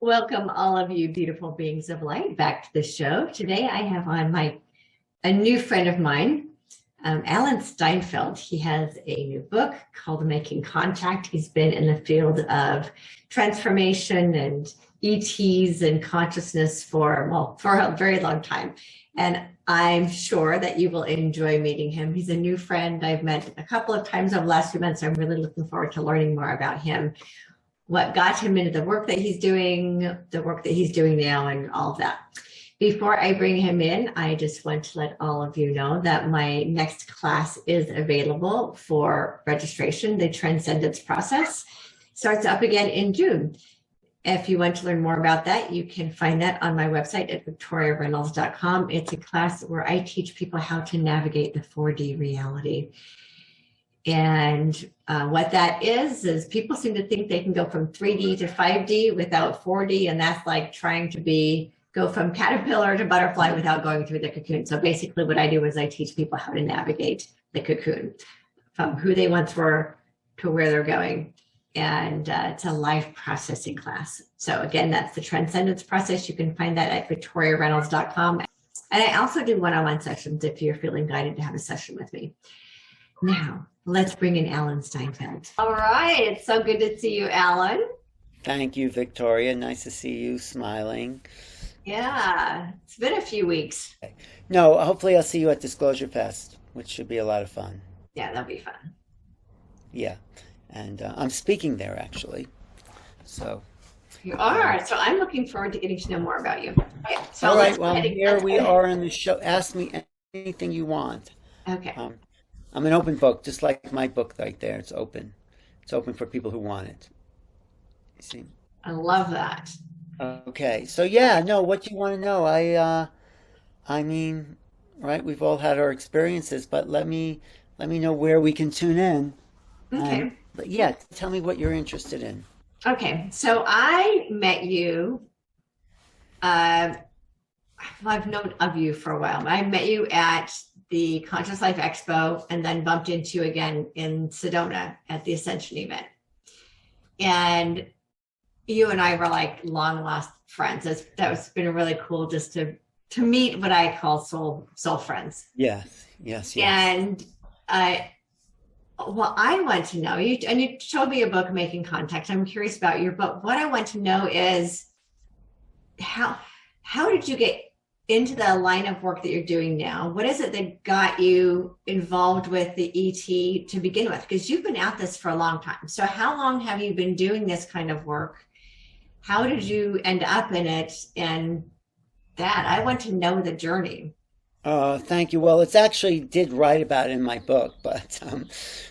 Welcome, all of you beautiful beings of light, back to the show. Today, I have on a new friend of mine, Alan Steinfeld. He has a new book called Making Contact. He's been in the field of transformation and ETs and consciousness for a very long time. And I'm sure that you will enjoy meeting him. He's a new friend I've met a couple of times over the last few months. I'm really looking forward to learning more about him, what got him into the work that he's doing, now, and all of that. Before I bring him in, I just want to let all of you know that my next class is available for registration. The Transcendence process starts up again in June. If you want to learn more about that, you can find that on my website at victoriareynolds.com. It's a class where I teach people how to navigate the 4D reality. And what that is people seem to think they can go from 3D to 5D without 4D, and that's like trying to go from caterpillar to butterfly without going through the cocoon. So basically what I do is I teach people how to navigate the cocoon from who they once were to where they're going. And it's a life processing class. So again, that's the Transcendence process. You can find that at victoriareynolds.com. And I also do one-on-one sessions if you're feeling guided to have a session with me. Now, let's bring in Alan Steinfeld. All right. It's so good to see you, Alan. Thank you, Victoria. Nice to see you smiling. Yeah, it's been a few weeks. No, hopefully I'll see you at Disclosure Fest, which should be a lot of fun. Yeah, that'll be fun. Yeah, and I'm speaking there, actually. So you are. So I'm looking forward to getting to know more about you. Okay, so all right, well, here we are in the show. Ask me anything you want. Okay. I'm an open book, just like my book right there. It's open. It's open for people who want it. You see? I love that. Okay. So yeah, no, what do you want to know? I mean, right, we've all had our experiences, but let me know where we can tune in. Okay. But yeah, tell me what you're interested in. Okay. So I met you, I've known of you for a while. I met you at the Conscious Life Expo and then bumped into you again in Sedona at the Ascension event. And you and I were like long lost friends. That's been really cool just to meet what I call soul friends. Yes, yes, yes. And I want to know you, and you showed me your book, Making Contact. I'm curious about your book. What I want to know is how did you get into the line of work that you're doing now? What is it that got you involved with the ET to begin with? Because you've been at this for a long time. So how long have you been doing this kind of work? How did you end up in it? And that, I want to know the journey. Thank you. Well, it's actually did write about it in my book, but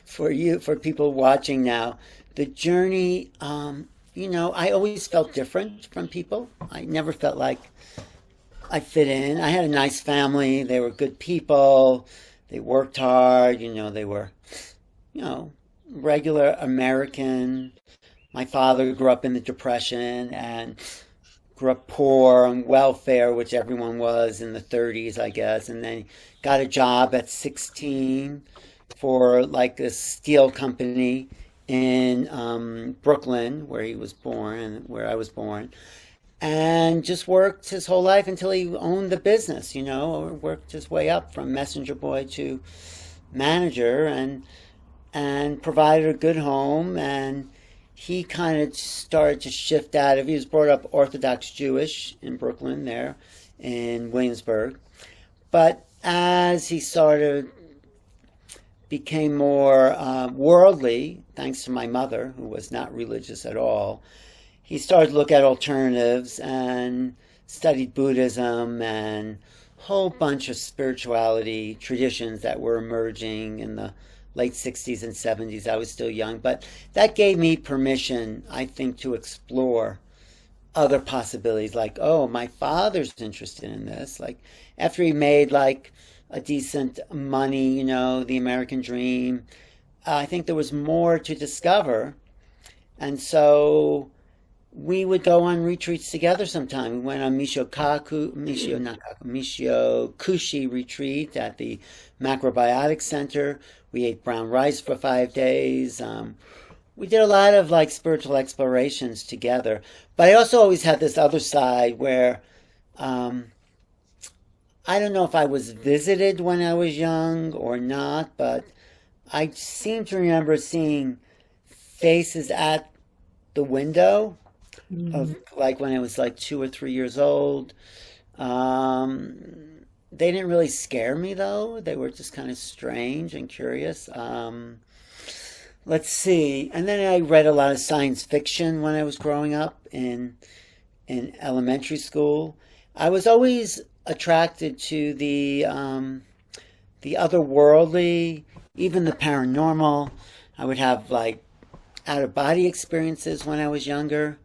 for people watching now, the journey, I always felt different from people. I never felt like I fit in. I had a nice family. They were good people. They worked hard. They were, regular American. My father grew up in the Depression and grew up poor on welfare, which everyone was in the 30s, I guess. And then got a job at 16 for like a steel company in Brooklyn, where he was born and where I was born. And just worked his whole life until he owned the business, or worked his way up from messenger boy to manager and provided a good home. And he kind of started to shift he was brought up Orthodox Jewish in Brooklyn there in Williamsburg. But as he became more worldly, thanks to my mother, who was not religious at all, he started to look at alternatives and studied Buddhism and a whole bunch of spirituality traditions that were emerging in the late 60s and 70s. I was still young, but that gave me permission, I think, to explore other possibilities. Like, oh, my father's interested in this. Like, after he made like a decent money, the American dream, I think there was more to discover. And so we would go on retreats together sometime. We went on Mishio Kushi retreat at the Macrobiotic Center. We ate brown rice for 5 days. we did a lot of like spiritual explorations together. But I also always had this other side where um, I don't know if I was visited when I was young or not, but I seem to remember seeing faces at the window of like when I was like 2 or 3 years old. They didn't really scare me though. They were just kind of strange and curious. Let's see. And then I read a lot of science fiction when I was growing up in elementary school. I was always attracted to the otherworldly, even the paranormal. I would have like out of body experiences when I was younger,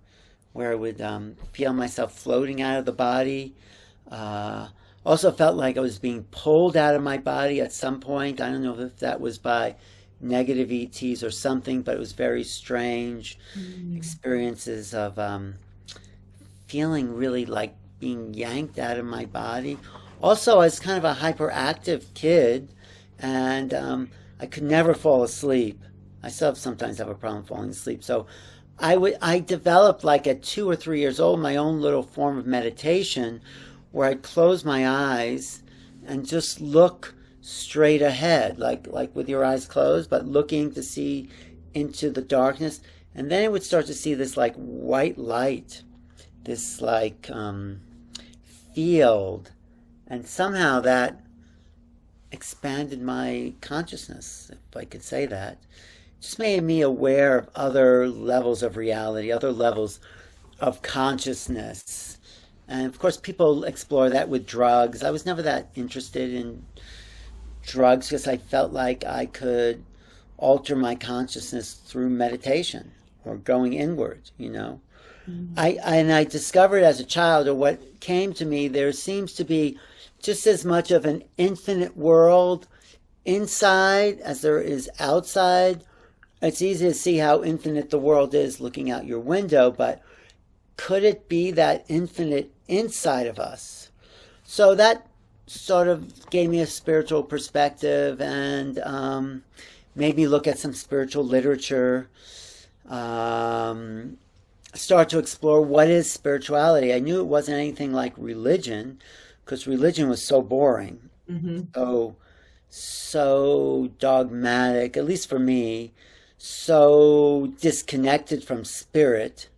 where I would feel myself floating out of the body. Also felt like I was being pulled out of my body at some point. I don't know if that was by negative ETs or something, but it was very strange experiences of feeling really like being yanked out of my body. Also, I was kind of a hyperactive kid, and I could never fall asleep. I still sometimes have a problem falling asleep. So I developed like at 2 or 3 years old my own little form of meditation where I'd close my eyes and just look straight ahead, like with your eyes closed, but looking to see into the darkness. And then I would start to see this like white light, this like field, and somehow that expanded my consciousness, if I could say that. Just made me aware of other levels of reality, other levels of consciousness. And of course, people explore that with drugs. I was never that interested in drugs because I felt like I could alter my consciousness through meditation or going inward, you know. I discovered as a child, or what came to me, there seems to be just as much of an infinite world inside as there is outside. It's easy to see how infinite the world is looking out your window, but could it be that infinite inside of us? So that sort of gave me a spiritual perspective and made me look at some spiritual literature, start to explore what is spirituality. I knew it wasn't anything like religion, because religion was so boring, so dogmatic, at least for me, so disconnected from spirit.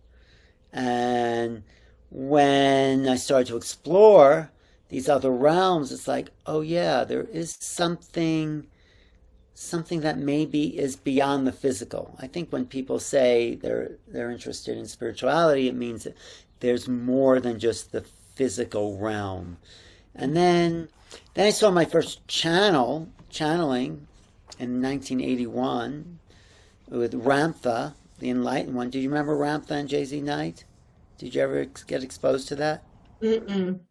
And when I started to explore these other realms, it's like, oh yeah, there is something that maybe is beyond the physical. I think when people say they're interested in spirituality, it means that there's more than just the physical realm. And then I saw my first channeling in 1981 with Ramtha, the Enlightened One. Do you remember Ramtha and Jay-Z Knight? Did you ever get exposed to that? And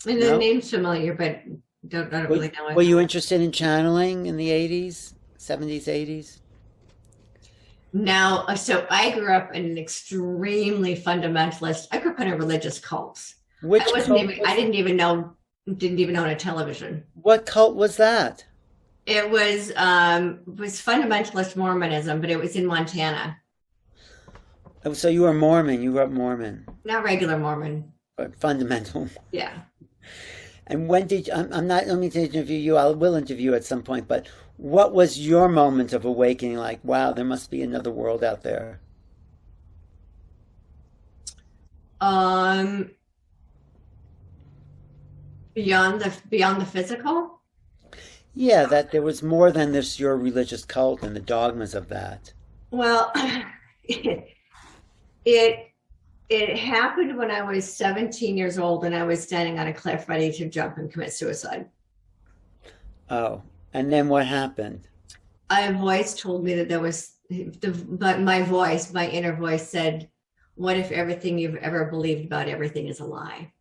the name's familiar, but I don't really know it. Were you interested in channeling in the 80s, 70s, 80s? No. So I grew up in an extremely fundamentalist. I grew up in a religious cult. I didn't even own a television. What cult was that? It was fundamentalist Mormonism, but it was in Montana. So you were Mormon. You grew up Mormon. Not regular Mormon. But fundamental. Yeah. And when did you, I'm not, let me interview you. I will interview you at some point. But what was your moment of awakening? Like, wow, there must be another world out there. Beyond the physical? Yeah, that there was more than this your religious cult and the dogmas of that. Well, it happened when I was 17 years old and I was standing on a cliff ready to jump and commit suicide. Oh, and then what happened? A voice told me that there was, but my inner voice said, what if everything you've ever believed about everything is a lie?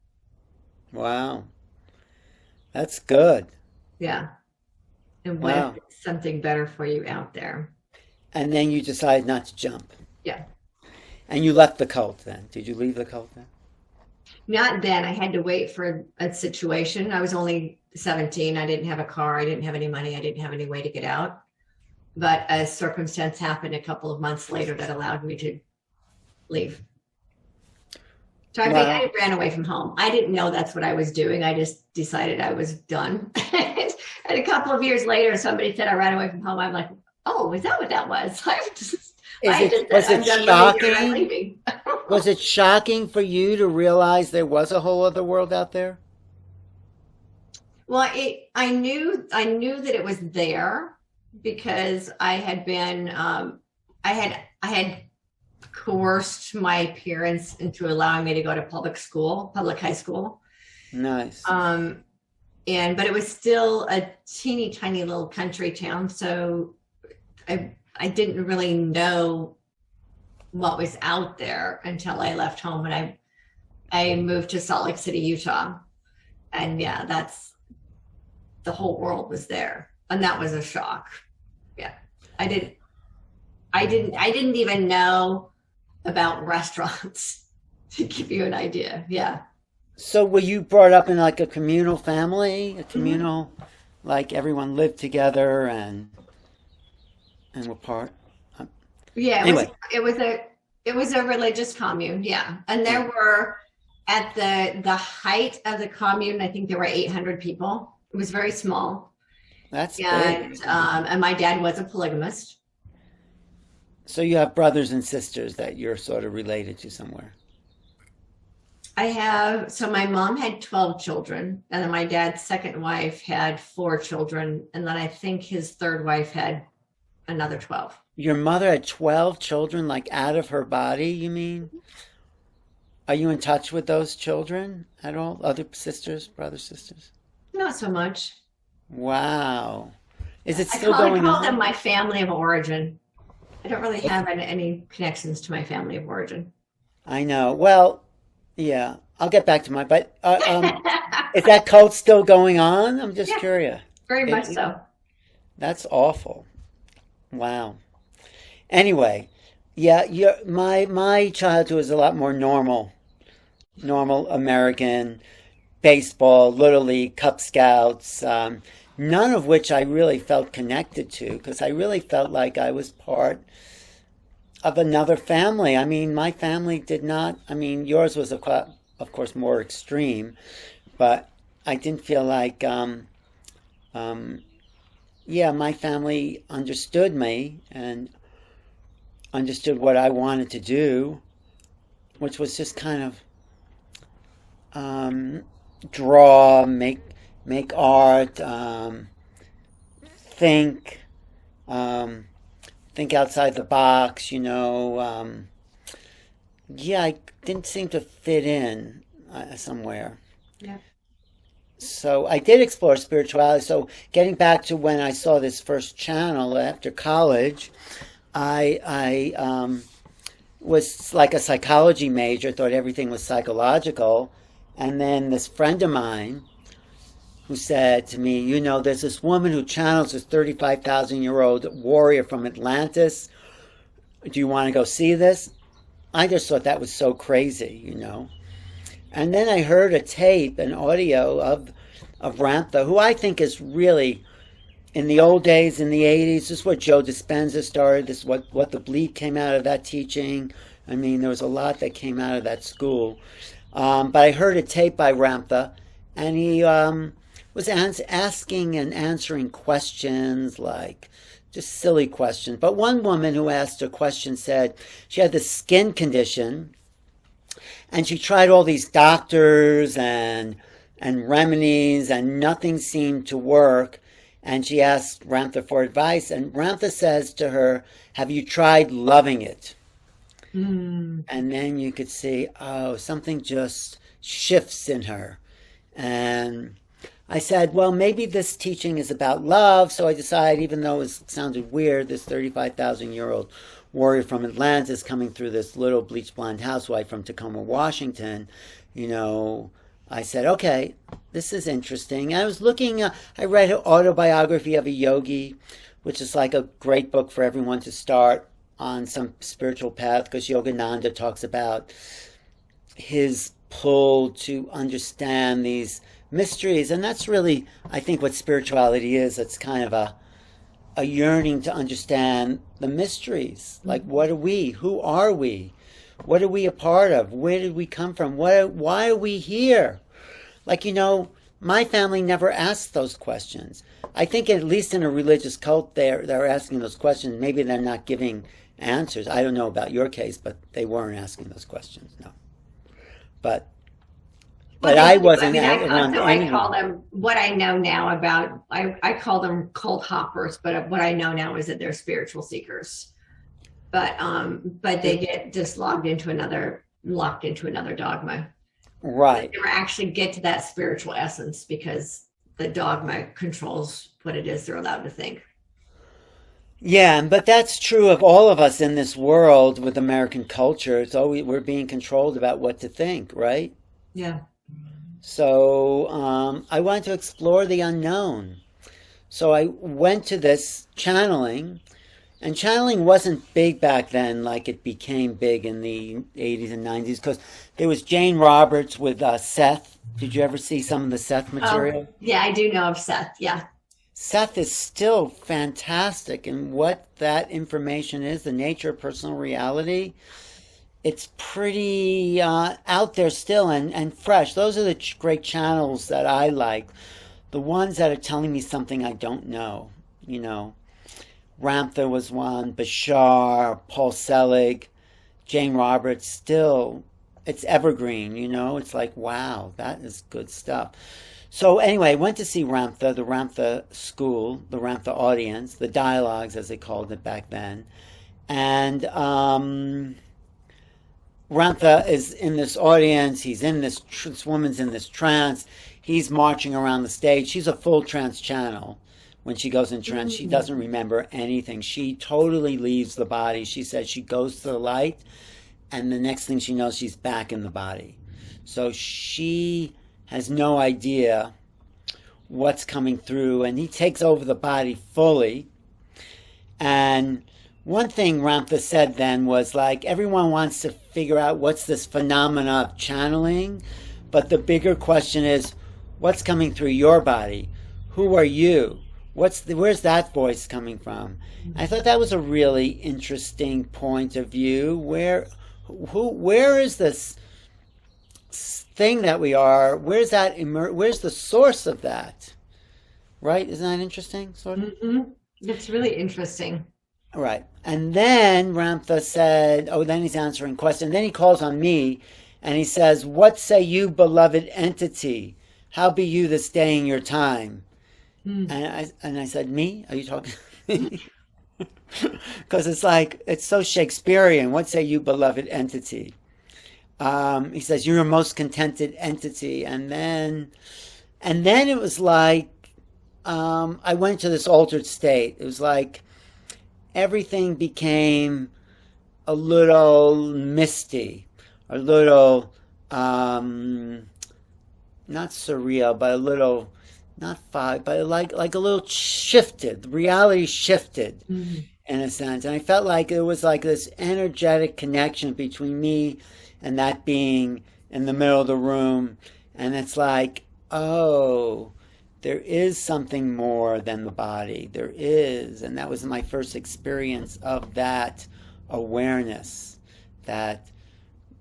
Wow. That's good. Yeah. And what if there's something better for you out there? And then you decided not to jump. Yeah. And you left the cult then. Did you leave the cult then? Not then. I had to wait for a situation. I was only 17. I didn't have a car. I didn't have any money. I didn't have any way to get out. but a circumstance happened a couple of months later that allowed me to leave. So I ran away from home. I didn't know that's what I was doing. I just decided I was done. And a couple of years later, somebody said I ran away from home. I'm like, oh, is that what that was? Was it shocking? Was it shocking for you to realize there was a whole other world out there? Well, I knew that it was there because I had been I had coerced my parents into allowing me to go to public high school. Nice. But it was still a teeny tiny little country town, so I didn't really know what was out there until I left home, and I moved to Salt Lake City, Utah, and yeah, the whole world was there, and that was a shock. Yeah, I didn't even know about restaurants, to give you an idea. Yeah. So were you brought up in like a communal family, like everyone lived together and were part? Yeah. Anyway. It was a religious commune. Yeah. And there were, at the height of the commune, I think there were 800 people. It was very small. That's big. And my dad was a polygamist. So you have brothers and sisters that you're sort of related to somewhere. So my mom had 12 children, and then my dad's second wife had 4 children, and then I think his third wife had another 12. Your mother had 12 children, like out of her body, you mean? Are you in touch with those children at all? Other sisters, brothers, sisters? Not so much. Wow. Is it still going on? I call them my family of origin. I don't really have any connections to my family of origin. I know. Well, yeah, I'll get back to but is that cult still going on? I'm just curious. Very much so. That's awful. Wow. Anyway, yeah, my childhood was a lot more normal American, baseball, Little League, Cub Scouts, none of which I really felt connected to, because I really felt like I was part of another family. I mean, my family did not, yours was, of course, more extreme, but I didn't feel like, my family understood me and understood what I wanted to do, which was just kind of draw, make art, think outside the box, I didn't seem to fit in somewhere. Yeah. So I did explore spirituality. So getting back to when I saw this first channel after college, I was like a psychology major, thought everything was psychological. And then this friend of mine who said to me, there's this woman who channels this 35,000-year-old warrior from Atlantis. Do you want to go see this? I just thought that was so crazy, And then I heard a tape, an audio of Ramtha, who I think is really, in the old days, in the 80s, this is what Joe Dispenza started, this is what the Bleak came out of that teaching. There was a lot that came out of that school. But I heard a tape by Ramtha, and he was asking and answering questions, like just silly questions. But one woman who asked a question said she had this skin condition, and she tried all these doctors and remedies, and nothing seemed to work. And she asked Ramtha for advice, and Ramtha says to her, "Have you tried loving it?" And then you could see, something just shifts in her. And I said, well, maybe this teaching is about love. So I decided, even though it sounded weird, this 35,000-year-old warrior from Atlantis coming through this little bleach blonde housewife from Tacoma, Washington, I said, okay, this is interesting. I was looking, I read an autobiography of a yogi, which is like a great book for everyone to start on some spiritual path, because Yogananda talks about his pull to understand these mysteries. And that's really, I think, what spirituality is. It's kind of a yearning to understand the mysteries. Like, what are we? Who are we? What are we a part of? Where did we come from? Why are we here? Like, my family never asked those questions. I think at least in a religious cult, they're asking those questions. Maybe they're not giving answers. I don't know about your case, but they weren't asking those questions. No, but I wasn't around anyone. I call them what I know now about. I call them cult hoppers, but what I know now is that they're spiritual seekers. But they get just locked into another dogma. Right. They never actually get to that spiritual essence because the dogma controls what it is they're allowed to think. Yeah, but that's true of all of us in this world with American culture. It's always we're being controlled about what to think, right? Yeah. So I wanted to explore the unknown. So I went to this channeling, and channeling wasn't big back then like it became big in the 80s and 90s, because there was Jane Roberts with Seth. Did you ever see some of the Seth material? Yeah, I do know of Seth, yeah. Seth is still fantastic in what that information is, the nature of personal reality. It's pretty out there still and fresh. Those are the great channels that I like. The ones that are telling me something I don't know. Ramtha was one, Bashar, Paul Selig, Jane Roberts. Still, it's evergreen, It's like, wow, that is good stuff. So anyway, I went to see Ramtha, the Ramtha school, the Ramtha audience, the dialogues as they called it back then. And Ramtha is in this audience. He's in this woman's in this trance. He's marching around the stage. She's a full trance channel. When she goes in trance, she doesn't remember anything. She totally leaves the body. She said she goes to the light, and the next thing she knows, she's back in the body. So she has no idea what's coming through, and he takes over the body fully. And one thing Ramtha said then was like, everyone wants to figure out what's this phenomena of channeling, but the bigger question is, what's coming through your body? Who are you? Where's that voice coming from? I thought that was a really interesting point of view. Where is this thing that we are? Where's the source of that? Right? Isn't that interesting? Sort of. Mm-hmm. It's really interesting. Right. And then Ramtha said, then he's answering questions. Then he calls on me and he says, "What say you, beloved entity? How be you this day in your time?" And I said, "Me? Are you talking to me?" Because it's so Shakespearean. What say you, beloved entity? He says, "You're your most contented entity." And then it was like, I went to this altered state. It was like everything became a little misty, a little, not surreal, but a little, not fog, but like a little shifted. The reality shifted in a sense. And I felt like it was like this energetic connection between me and that being in the middle of the room. And it's like, oh, there is something more than the body. There is. And that was my first experience of that awareness, that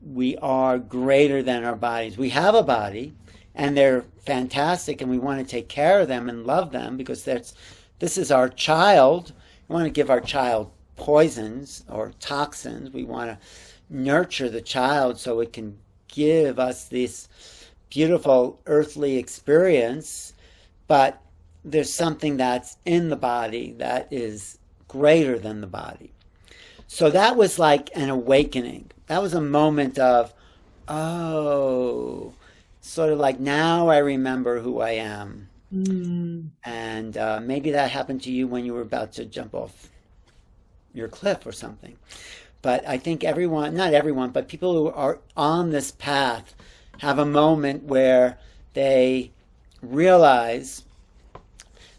we are greater than our bodies. We have a body, and they're fantastic, and we want to take care of them and love them because this is our child. We want to give our child poisons or toxins. We want to nurture the child so it can give us this beautiful earthly experience. But there's something that's in the body that is greater than the body. So that was like an awakening. That was a moment of, oh, sort of like, now I remember who I am. And maybe that happened to you when you were about to jump off your cliff or something. But I think everyone, not everyone, but people who are on this path have a moment where they realize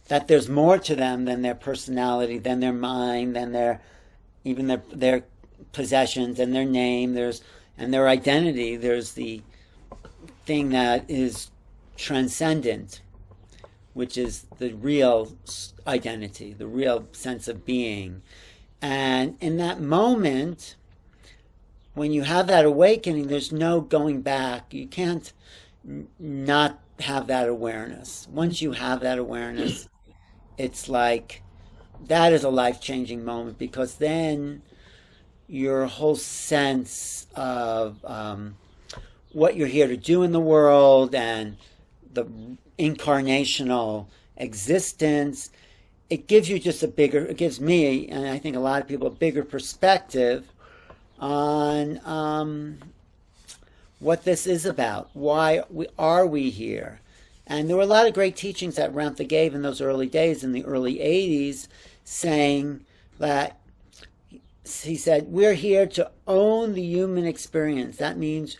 that there's more to them than their personality, than their mind, than their possessions and their name, and their identity. There's the thing that is transcendent, which is the real identity, the real sense of being. And in that moment, when you have that awakening, there's no going back. You can't not have that awareness. Once you have that awareness, it's like that is a life-changing moment, because then your whole sense of what you're here to do in the world and the incarnational existence, it gives you just it gives me, and I think a lot of people, a bigger perspective on what this is about. Why are we here? And there were a lot of great teachings that Ramtha gave in those early days, in the early 80s, saying that, he said, we're here to own the human experience. That means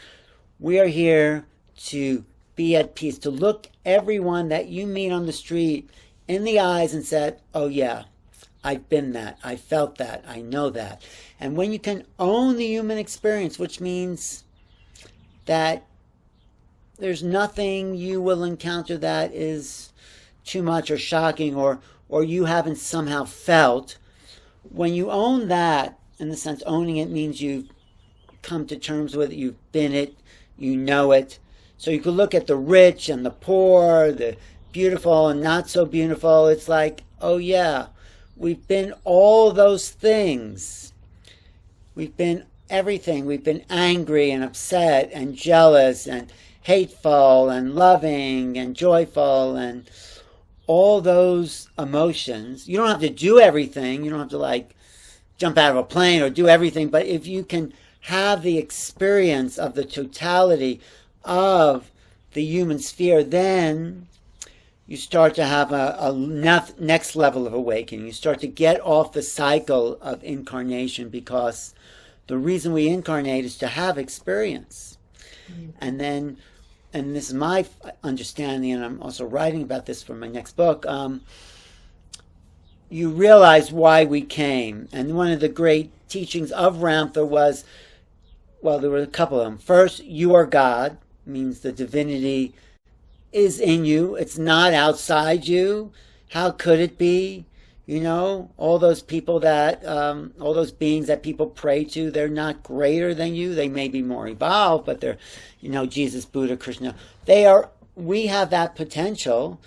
we are here to be at peace, to look everyone that you meet on the street in the eyes and said, oh yeah, I've been that, I felt that, I know that. And when you can own the human experience, which means that there's nothing you will encounter that is too much or shocking or you haven't somehow felt. When you own that, in the sense, owning it means you've come to terms with it, you've been it, you know it. So you could look at the rich and the poor, the beautiful and not so beautiful. It's like, oh yeah, we've been all those things. We've been everything. We've been angry and upset and jealous and hateful and loving and joyful and all those emotions. You don't have to do everything. You don't have to like jump out of a plane or do everything. But if you can have the experience of the totality of the human sphere, then you start to have a next level of awakening. You start to get off the cycle of incarnation, because the reason we incarnate is to have experience. Mm-hmm. And this is my understanding, and I'm also writing about this for my next book, you realize why we came. And one of the great teachings of Ramtha was, well, there were a couple of them. First, you are God, means the divinity is in you. It's not outside you. How could it be? You know, all those people that, all those beings that people pray to, they're not greater than you. They may be more evolved, but they're, you know, Jesus, Buddha, Krishna. We have that potential,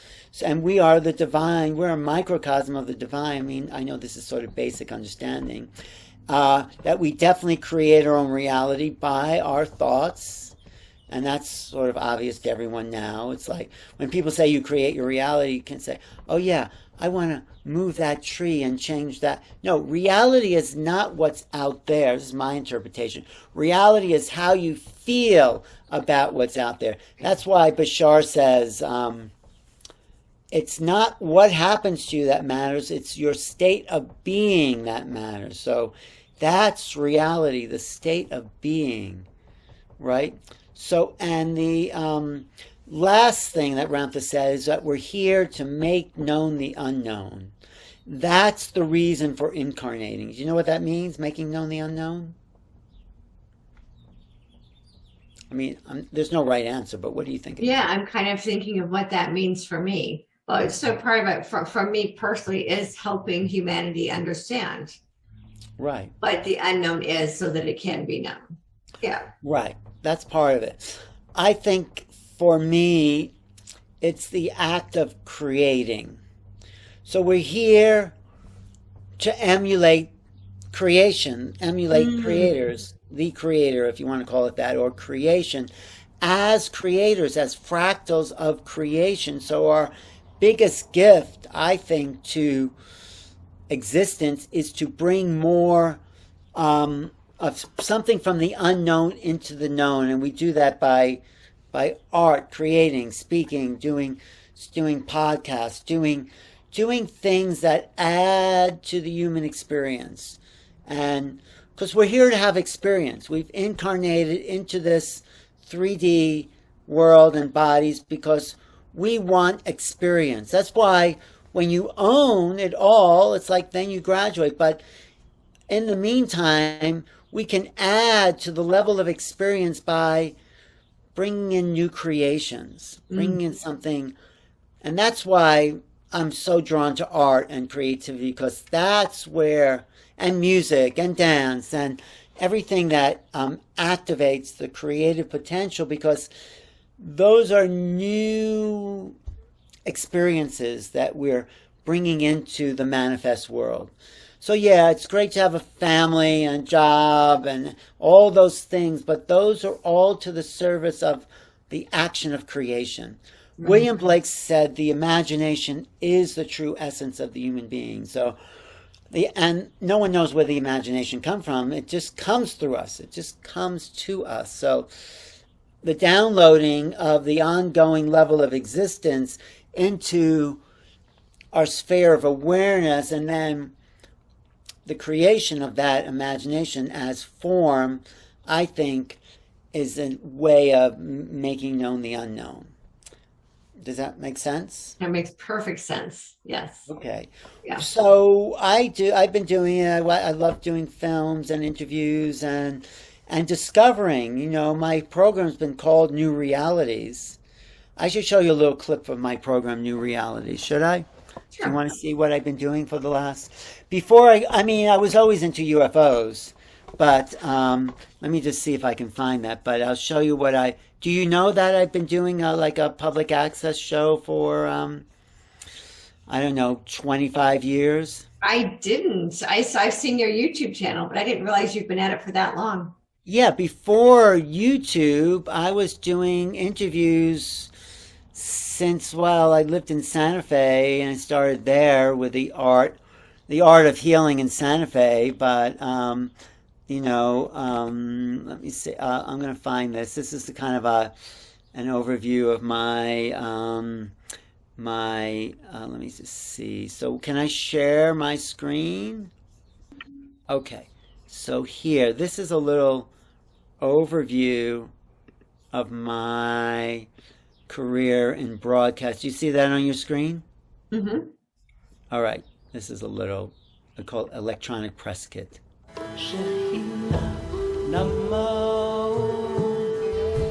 and we are the divine. We're a microcosm of the divine. I mean, I know this is sort of basic understanding, that we definitely create our own reality by our thoughts. And that's sort of obvious to everyone now. It's like when people say you create your reality, you can say, oh yeah, I want to move that tree and change that. No, reality is not what's out there. This is my interpretation. Reality is how you feel about what's out there. That's why Bashar says, it's not what happens to you that matters, it's your state of being that matters. So that's reality, the state of being, right? So, and the last thing that Ramtha said is that we're here to make known the unknown. That's the reason for incarnating. Do you know what that means, making known the unknown? I mean, there's no right answer, but what do you think? Yeah, I'm kind of thinking of what that means for me. Well, so part of it for me personally is helping humanity understand. Right. What the unknown is so that it can be known. Yeah. Right. That's part of it. I think for me, it's the act of creating. So we're here to emulate creation, emulate creators, the creator, if you want to call it that, or creation, as creators, as fractals of creation. So our biggest gift, I think, to existence is to bring more of something from the unknown into the known. And we do that by art, creating, speaking, doing podcasts, doing things that add to the human experience. And because we're here to have experience. We've incarnated into this 3D world and bodies because we want experience. That's why when you own it all, it's like then you graduate. But in the meantime, we can add to the level of experience by bringing in new creations, bringing in something And that's why I'm so drawn to art and creativity, because that's where, and music and dance and everything that activates the creative potential, because those are new experiences that we're bringing into the manifest world. So yeah, it's great to have a family and job and all those things, but those are all to the service of the action of creation. Mm-hmm. William Blake said the imagination is the true essence of the human being. So, and no one knows where the imagination comes from. It just comes through us. It just comes to us. So the downloading of the ongoing level of existence into our sphere of awareness, and then the creation of that imagination as form, I think, is a way of making known the unknown. Does that make sense? That makes perfect sense. Yes. Okay. Yeah. So I've been doing it. I love doing films and interviews and discovering, my program's been called New Realities. I should show you a little clip of my program, New Realities. Should I? Sure. Do you want to see what I've been doing for the last... I was always into UFOs, but let me just see if I can find that. But I'll show you what do you know that I've been doing a public access show for, 25 years? I didn't. I've seen your YouTube channel, but I didn't realize you've been at it for that long. Yeah, before YouTube, I was doing interviews since, I lived in Santa Fe, and I started there with the art of healing in Santa Fe. But, let me see. I'm going to find this. This is the kind of an overview of my, let me just see. So can I share my screen? Okay. So here, this is a little overview of my career in broadcast. You see that on your screen? Mm-hmm. All right. This is a little, I call it electronic press kit.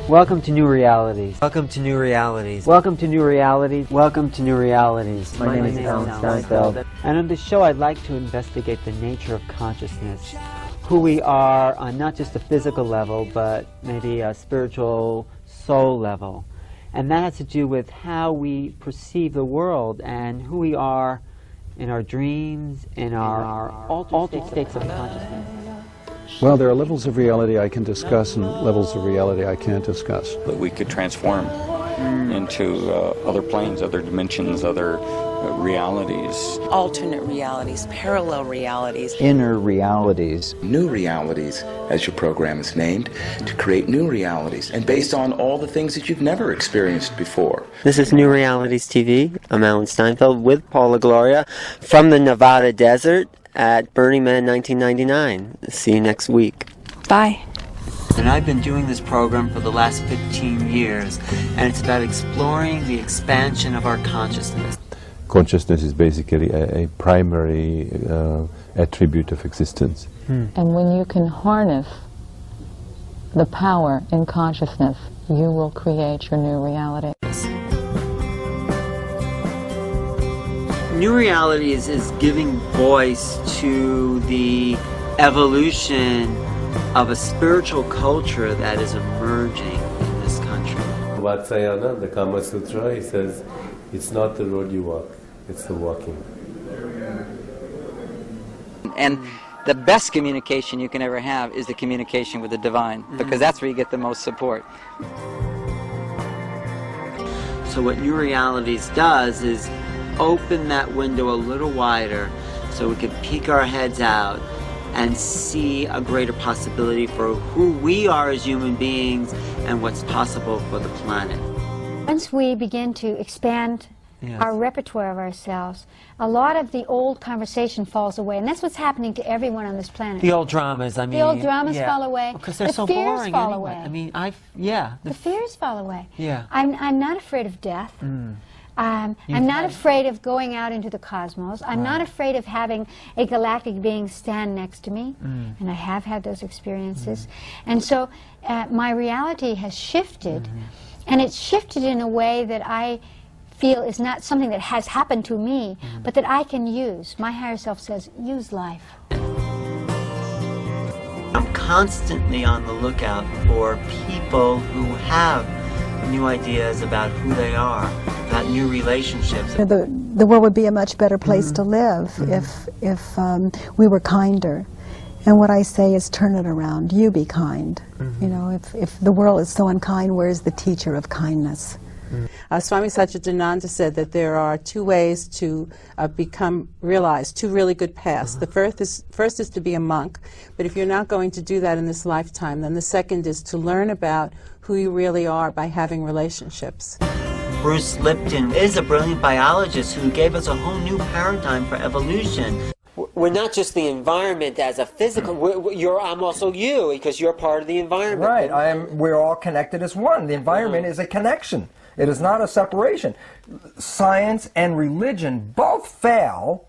Welcome to New Realities. Welcome to New Realities. Welcome to New Realities. Welcome to New Realities. My name is Alan Steinfeld. And on this show, I'd like to investigate the nature of consciousness, who we are on not just a physical level, but maybe a spiritual soul level. And that has to do with how we perceive the world and who we are in our dreams, in our altered states of consciousness. Well, there are levels of reality I can discuss and levels of reality I can't discuss. That we could transform into other planes, other dimensions, other realities. Alternate realities, parallel realities. Inner realities. New realities, as your program is named, to create new realities, and based on all the things that you've never experienced before. This is New Realities TV. I'm Alan Steinfeld with Paula Gloria from the Nevada desert at Burning Man 1999. See you next week. Bye. And I've been doing this program for the last 15 years, and it's about exploring the expansion of our consciousness. Consciousness is basically a primary attribute of existence. And when you can harness the power in consciousness, you will create your new reality. New Realities is giving voice to the evolution of a spiritual culture that is emerging in this country. Vatsayana, the Kama Sutra, he says, it's not the road you walk, it's the walking. And the best communication you can ever have is the communication with the divine, because that's where you get the most support. So what New Realities does is open that window a little wider so we can peek our heads out and see a greater possibility for who we are as human beings and what's possible for the planet. Once we begin to expand our repertoire of ourselves, a lot of the old conversation falls away, and that's what's happening to everyone on this planet. The old dramas, the old dramas fall away. Because they're the so fears boring fall anyway. away. I mean, the fears fall away. Yeah. I'm not afraid of death. I'm not afraid of going out into the cosmos. I'm not afraid of having a galactic being stand next to me, and I have had those experiences. And so my reality has shifted, and it's shifted in a way that I feel is not something that has happened to me, but that I can use. My higher self says, use life. I'm constantly on the lookout for people who have new ideas about who they are, about new relationships. The world would be a much better place to live if we were kinder. And what I say is, turn it around. You be kind. You know, if the world is so unkind, where's the teacher of kindness? Swami Satchidananda said that there are two ways to realize two really good paths. The first is to be a monk, but if you're not going to do that in this lifetime, then the second is to learn about who you really are by having relationships. Bruce Lipton is a brilliant biologist who gave us a whole new paradigm for evolution. We're not just the environment as a physical, I'm also you, because you're part of the environment. Right, we're all connected as one. The environment is a connection. It is not a separation. Science and religion both fail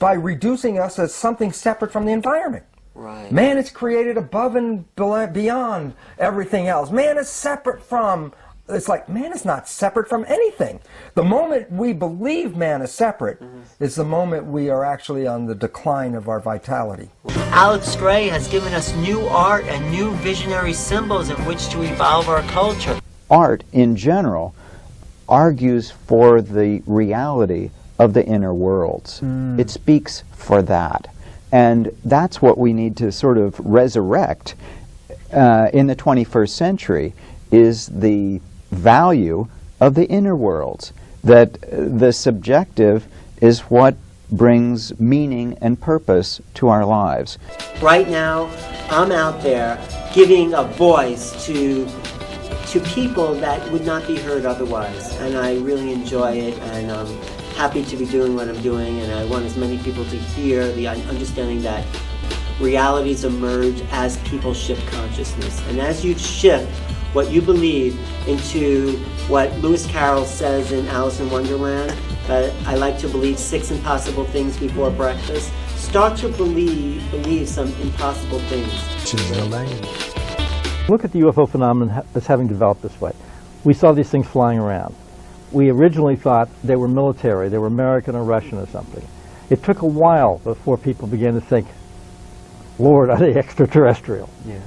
by reducing us as something separate from the environment. Right. Man is created above and beyond everything else. Man is separate from, it's like man is not separate from anything. The moment we believe man is separate is the moment we are actually on the decline of our vitality. Alex Gray has given us new art and new visionary symbols in which to evolve our culture. Art, in general, argues for the reality of the inner worlds. It speaks for that. And that's what we need to sort of resurrect in the 21st century, is the value of the inner worlds. That the subjective is what brings meaning and purpose to our lives. Right now, I'm out there giving a voice to people that would not be heard otherwise, and I really enjoy it, and I'm happy to be doing what I'm doing, and I want as many people to hear the understanding that realities emerge as people shift consciousness, and as you shift what you believe into what Lewis Carroll says in Alice in Wonderland, I like to believe 6 impossible things before breakfast. Start to believe some impossible things. Look at the UFO phenomenon as having developed this way. We saw these things flying around. We originally thought they were military, they were American or Russian or something. It took a while before people began to think, Lord, are they extraterrestrial? Yeah.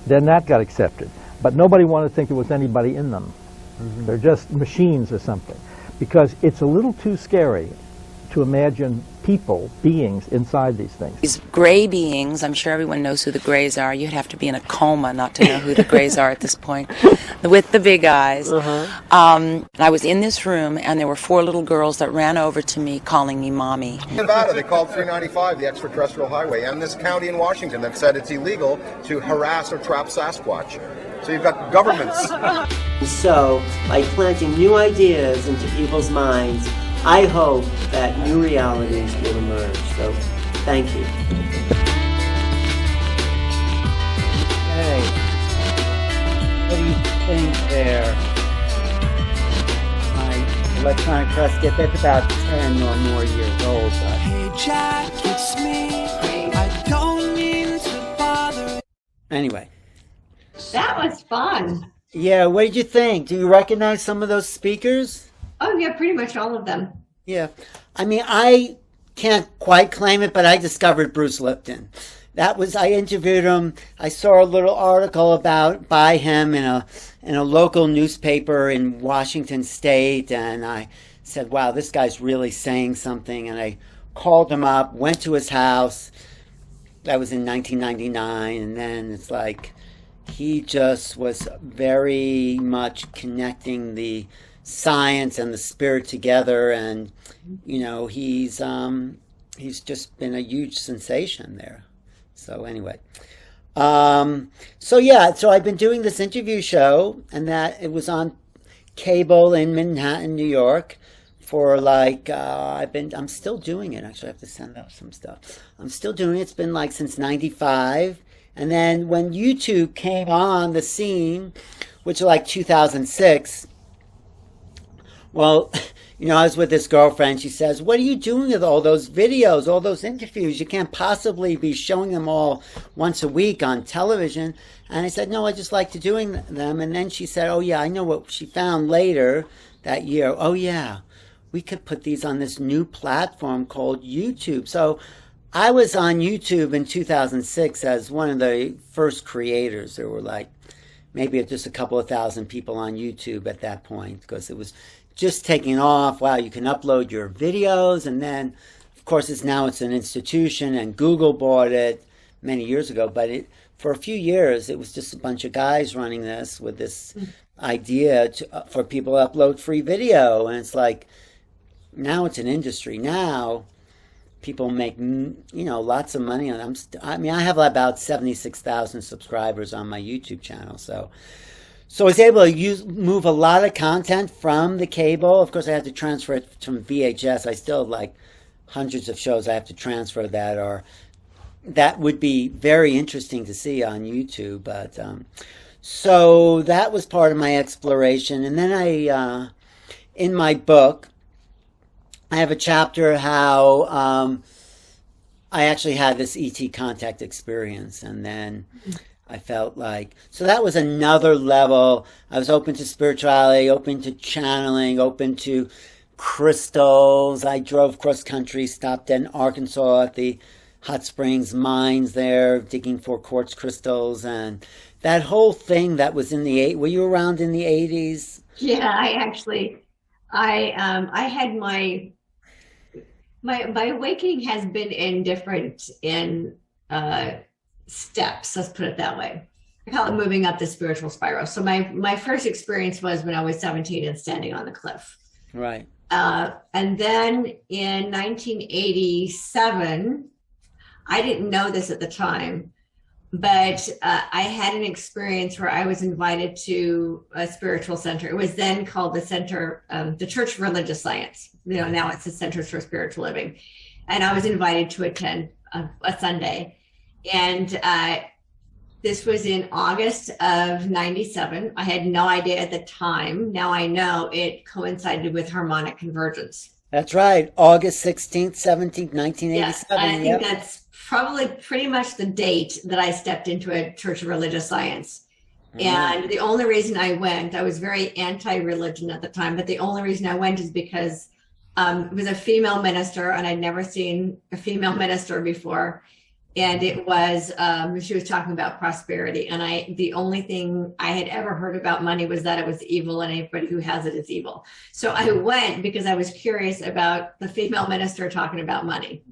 Then that got accepted. But nobody wanted to think there was anybody in them. They're just machines or something. Because it's a little too scary to imagine people, beings inside these things. These gray beings, I'm sure everyone knows who the grays are. You'd have to be in a coma not to know who the grays are at this point. With the big eyes. I was in this room and there were 4 little girls that ran over to me calling me mommy. In Nevada, they called 395 the extraterrestrial highway, and this county in Washington that said it's illegal to harass or trap Sasquatch. So you've got governments. So, by planting new ideas into people's minds, I hope that new realities will emerge. So, thank you. Hey, what do you think there? My electronic press kit, that's about 10 or more years old. Hey Jack, it's me. I don't mean to bother. Anyway. That was fun. Yeah, what did you think? Do you recognize some of those speakers? Oh, yeah, pretty much all of them. Yeah. I mean, I can't quite claim it, but I discovered Bruce Lipton. I interviewed him. I saw a little article by him in a local newspaper in Washington State, and I said, wow, this guy's really saying something. And I called him up, went to his house. That was in 1999, and then it's like he just was very much connecting the science and the spirit together, and he's just been a huge sensation there. So anyway, so I've been doing this interview show, and that it was on cable in Manhattan, New York, for I'm still doing it. Actually, I have to send out some stuff. I'm still doing it. It's been since '95. And then when YouTube came on the scene, which was 2006, well, I was with this girlfriend. She says, what are you doing with all those videos, all those interviews? You can't possibly be showing them all once a week on television. And I said, no, I just like to doing them. And then she said, oh, yeah, I know what she found later that year. Oh, yeah, we could put these on this new platform called YouTube. So I was on YouTube in 2006 as one of the first creators. There were like maybe just a couple of thousand people on YouTube at that point because it was just taking off. Wow, you can upload your videos. And then, of course, it's an institution, and Google bought it many years ago. But for a few years, it was just a bunch of guys running this with this idea for people to upload free video. And it's like, now it's an industry. Now people make, lots of money on them. I have about 76,000 subscribers on my YouTube channel. So I was able to move a lot of content from the cable. Of course, I had to transfer it from VHS. I still have like hundreds of shows I have to transfer that would be very interesting to see on YouTube. But so that was part of my exploration. And then in my book, I have a chapter how I actually had this ET contact experience, and then I felt like, so that was another level. I was open to spirituality, open to channeling, open to crystals. I drove cross country, stopped in Arkansas at the Hot Springs mines there, digging for quartz crystals, and that whole thing that was in the were you around in the 80s? Yeah, I had my awakening has been in different steps, let's put it that way. I call it moving up the spiritual spiral. So my first experience was when I was 17 and standing on the cliff. Right. And then in 1987, I didn't know this at the time, but I had an experience where I was invited to a spiritual center. It was then called the Center, the Church of Religious Science. Now it's the Centers for Spiritual Living. And I was invited to attend a Sunday. And this was in August of 97. I had no idea at the time. Now I know it coincided with harmonic convergence. That's right. August 16th, 17th, 1987. Yes, I think that's probably pretty much the date that I stepped into a Church of Religious Science. And the only reason I went, I was very anti-religion at the time, but the only reason I went is because it was a female minister, and I'd never seen a female minister before. And it was, she was talking about prosperity. And the only thing I had ever heard about money was that it was evil, and anybody who has it is evil. So I went because I was curious about the female minister talking about money.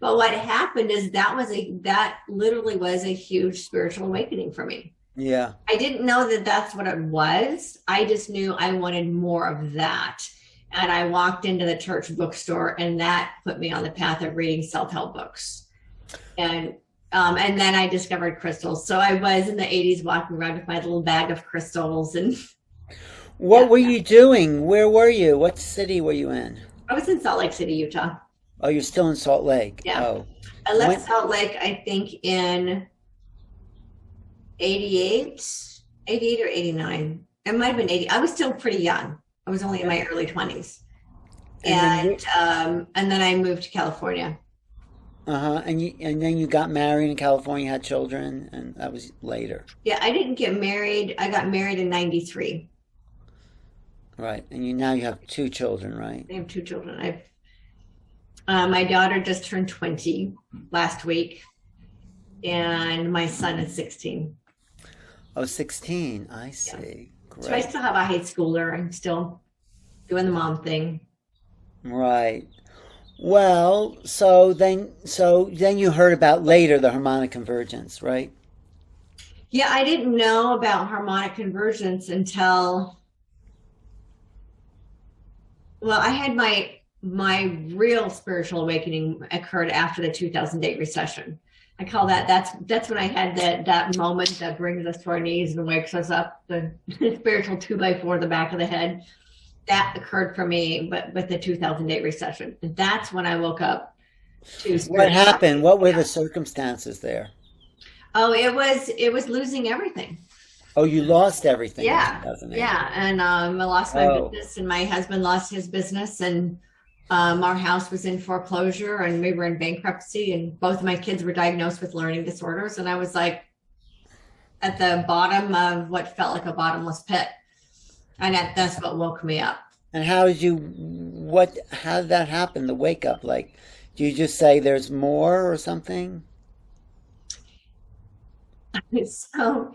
But what happened is that literally was a huge spiritual awakening for me. Yeah. I didn't know that that's what it was. I just knew I wanted more of that. And I walked into the church bookstore, and that put me on the path of reading self-help books. And then I discovered crystals. So I was in the 80s walking around with my little bag of crystals. And what were you doing? Where were you? What city were you in? I was in Salt Lake City, Utah. Oh, you're still in Salt Lake? Yeah. Oh. I left Salt Lake, I think, in 88 or 89. It might have been 80. I was still pretty young. I was only in my early 20s. And then I moved to California. And then you got married in California, had children, and that was later. Yeah, I didn't get married. I got married in 93. Right. And now you have 2 children, right? I have 2 children. My daughter just turned 20 last week, and my son is 16. Oh, 16. I see. Yeah. Great. So I still have a high schooler. I'm still doing the mom thing. Right. Well, so then you heard about later the harmonic convergence, right? Yeah, I didn't know about harmonic convergence until, well, I had my real spiritual awakening occurred after the 2008 recession. I call that's when I had that moment that brings us to our knees and wakes us up, the spiritual 2x4 in the back of the head. That occurred for me, but with the 2008 recession. And that's when I woke up to spiritual. What happened? What were the circumstances there? Oh, it was losing everything. Oh, you lost everything. Yeah, in 2008. yeah, and I lost my business, and my husband lost his business, and our house was in foreclosure, and we were in bankruptcy, and both of my kids were diagnosed with learning disorders, and I was like at the bottom of what felt like a bottomless pit, and that's what woke me up. And how did that happen? The wake up, like, do you just say there's more or something? So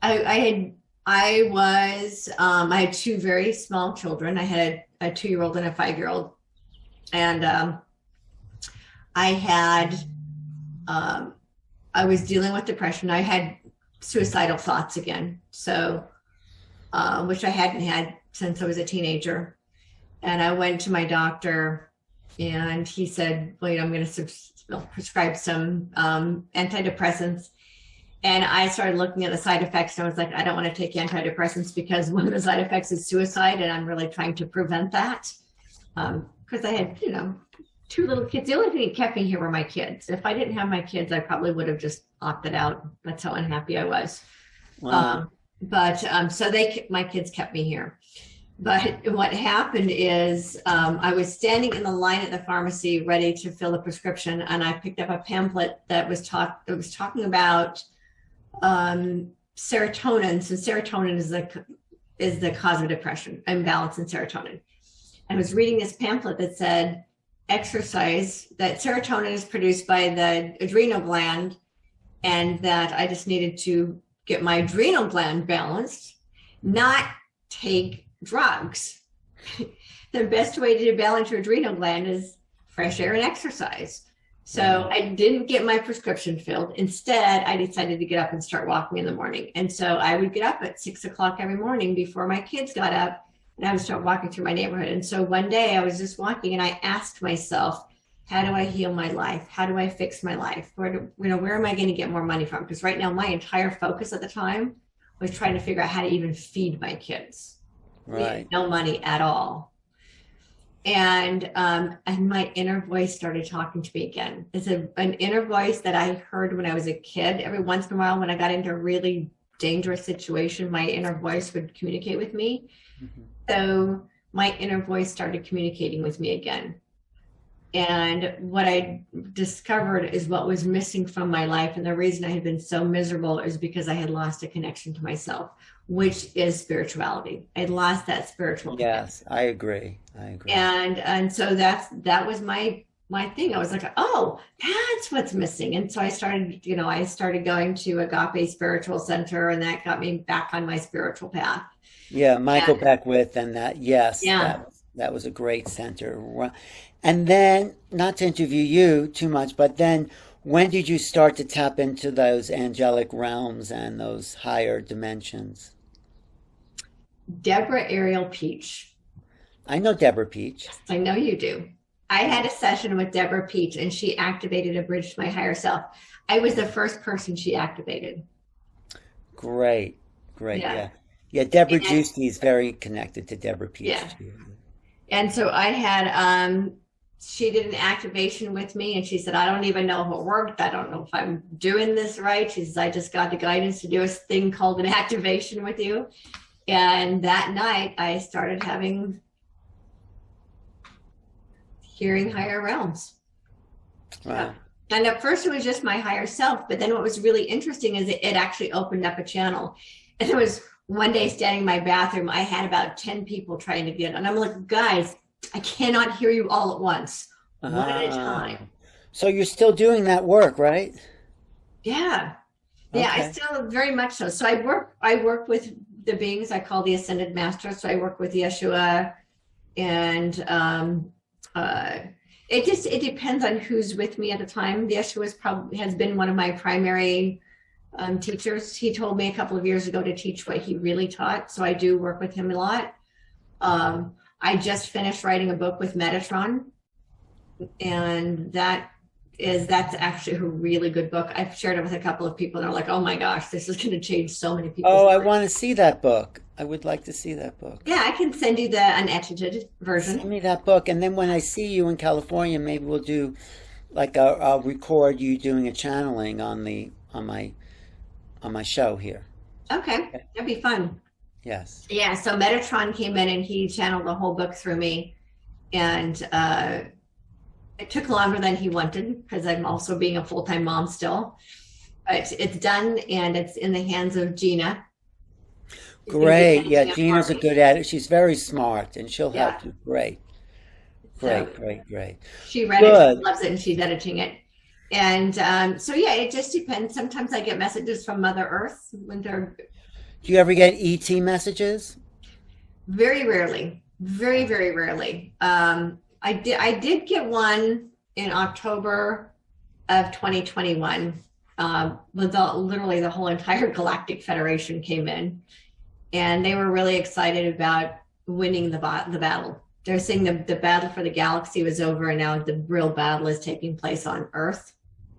I had two very small children. I had a 2-year-old and a 5-year-old, and I was dealing with depression. I had suicidal thoughts again, so which I hadn't had since I was a teenager. And I went to my doctor, and he said, well, I'm going to prescribe some antidepressants. And I started looking at the side effects, and I was like, I don't want to take antidepressants because one of the side effects is suicide, and I'm really trying to prevent that. Because I had, 2 little kids. The only thing that kept me here were my kids. If I didn't have my kids, I probably would have just opted out. That's how unhappy I was. Wow. So my kids kept me here. But what happened is I was standing in the line at the pharmacy ready to fill a prescription, and I picked up a pamphlet that was talking about serotonin. So serotonin is the cause of depression, imbalance in serotonin. I was reading this pamphlet that said exercise, that serotonin is produced by the adrenal gland, and that I just needed to get my adrenal gland balanced, not take drugs. The best way to balance your adrenal gland is fresh air and exercise. So I didn't get my prescription filled. Instead, I decided to get up and start walking in the morning. And so I would get up at 6 o'clock every morning before my kids got up, and I would start walking through my neighborhood. And so one day I was just walking, and I asked myself, how do I heal my life? How do I fix my life? Where am I going to get more money from? Because right now my entire focus at the time was trying to figure out how to even feed my kids. Right. We had no money at all. And my inner voice started talking to me again. It's an inner voice that I heard when I was a kid. Every once in a while, when I got into a really dangerous situation, my inner voice would communicate with me. Mm-hmm. So my inner voice started communicating with me again. And what I discovered is what was missing from my life. And the reason I had been so miserable is because I had lost a connection to myself, which is spirituality. I lost that spiritual connection. Yes, I agree. And so that was my thing. I was like, oh, that's what's missing. And so I started going to Agape Spiritual Center, and that got me back on my spiritual path. Yeah, Michael Beckwith and that, yes. Yeah. That was a great center. And then, not to interview you too much, but then when did you start to tap into those angelic realms and those higher dimensions? Deborah Ariel Peach. I know Deborah Peach. Yes, I know you do. I had a session with Deborah Peach, and she activated a bridge to my higher self. I was the first person she activated. Great. Yeah, Deborah Juicy is very connected to Deborah Peach. Yeah. And so I had, she did an activation with me, and she said, I don't even know if it worked. I don't know if I'm doing this right. She says, I just got the guidance to do a thing called an activation with you. And that night I started hearing higher realms. Wow. And at first it was just my higher self, but then what was really interesting is it actually opened up a channel. And it was one day standing in my bathroom, I had about 10 people trying to get, and I'm like, guys, I cannot hear you all at once, one at a time. So you're still doing that work, right? Yeah. Yeah, okay. I still very much so. So I work with the beings I call the Ascended Masters. So I work with Yeshua, and it depends on who's with me at the time. Yeshua has been one of my primary teachers. He told me a couple of years ago to teach what he really taught. So I do work with him a lot. I just finished writing a book with Metatron, and that's actually a really good book. I've shared it with a couple of people, and they're like, oh my gosh, this is going to change so many people's lives. I want to see that book. I would like to see that book. Yeah, I can send you the unedited version. Send me that book, and then when I see you in California, maybe we'll do, like, I'll record you doing a channeling on my show here. Okay, that'd be fun. Yes. Yeah, so Metatron came in and he channeled the whole book through me. And it took longer than he wanted because I'm also being a full-time mom still. But it's done and it's in the hands of Gina. Great. Yeah, Gina's a good at it. She's very smart and she'll help you. Great. Great. She read it, she loves it, and she's editing it. And so, yeah, it just depends. Sometimes I get messages from Mother Earth when they're... Do you ever get ET messages? Very rarely. Very, very rarely. I did get one in October of 2021. Literally the whole entire Galactic Federation came in, and they were really excited about winning the battle. They're saying the battle for the galaxy was over, and now the real battle is taking place on Earth.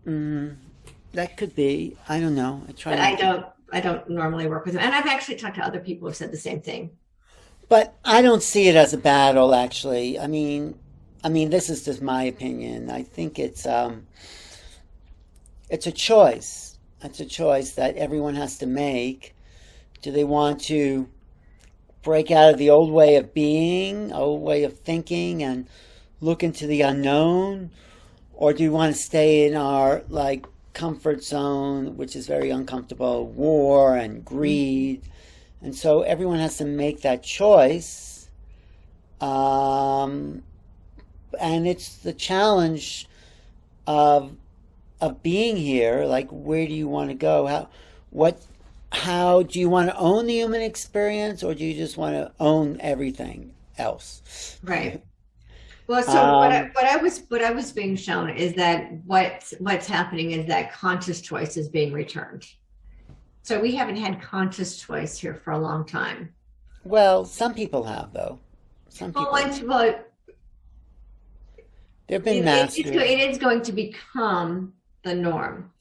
That could be. I don't know. I don't normally work with them, and I've actually talked to other people who've said the same thing. But I don't see it as a battle, actually. I mean, this is just my opinion. I think it's a choice. It's a choice that everyone has to make. Do they want to break out of the old way of being, old way of thinking, and look into the unknown? Or do you want to stay in our, comfort zone, which is very uncomfortable, war and greed? And so everyone has to make that choice. And it's the challenge of being here. Like, where do you want to go? How do you want to own the human experience, or do you just want to own everything else? Right. Well, so what I was being shown is that what's happening is that conscious choice is being returned. So we haven't had conscious choice here for a long time. Well, some people have, though. Some people. There've been masters. It is going to become the norm.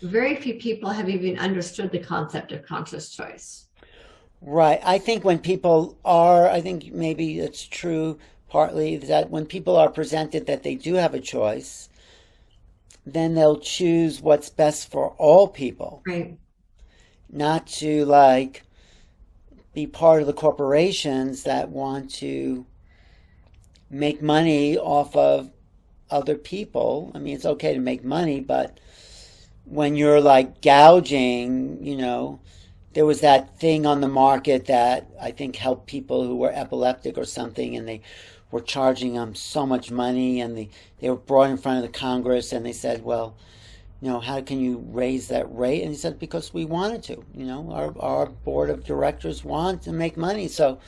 Very few people have even understood the concept of conscious choice. Right. I think when people are, I think maybe it's true partly that when people are presented that they do have a choice, then they'll choose what's best for all people. Right. Not to be part of the corporations that want to make money off of other people. I mean, it's okay to make money, but when you're gouging, there was that thing on the market that I think helped people who were epileptic or something, and they were charging them so much money, and they were brought in front of the Congress, and they said, well, how can you raise that rate? And he said, because we wanted to. Our board of directors want to make money. So